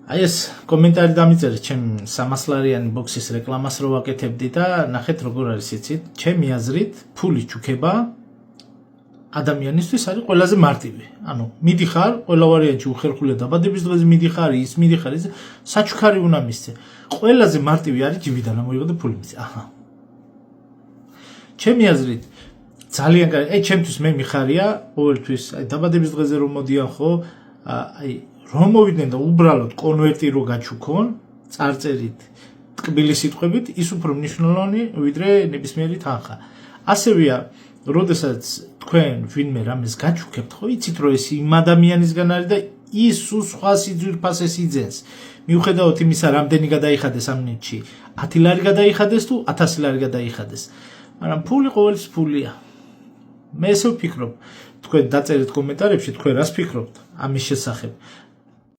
აი ეს კომენტარი დამიწერეთ ჩემ 300 ლარიანი ბოქსის რეკლამას რო ვაკეთებდი და ნახეთ როგორ არის იცით ჩემი აზრით ფული ჩუქება ადამიანისთვის არის ყველაზე მარტივი ანუ მიდიხარ ყველა ვარიანტში უხერხულია დაბადების დღეზე მიდიხარ ის მიდიხარ ის საჩუქარი უნდა მისცე ყველაზე მარტივი არის ჯიბიდან ამოიღო და ფული მისცე აჰა ჩემი აზრით ძალიან კარგი აი ჩემთვის მე მიხარია ყოველთვის აი დაბადების დღეზე რომ მოდიან ხო აი რომ მოვიდნენ და უბრალოდ კონვერტი რო გაჩუქონ წარწერით ტკბილი სიტყვებით ის უფრო მნიშვნელოვანი ვიდრე ნებისმიერი თანხა ასევეა როდესაც თქვენ ვინმე რამეს გაჩუქებთ ხო იცით რომ ეს იმ ადამიანისგან არის და ის სხვა სიძვირფასეს იძენს მიუხედავად იმისა რამდენი გადაიხადეს ამ ნიჭი 10 ლარი გადაიხადეს თუ 1000 ლარი გადაიხადეს მაგრამ ფული ყოველთვის ფულია მე ესე ვფიქრობ თქვენ დაწერეთ კომენტარებში თქვენ რას ფიქრობთ ამის შესახებ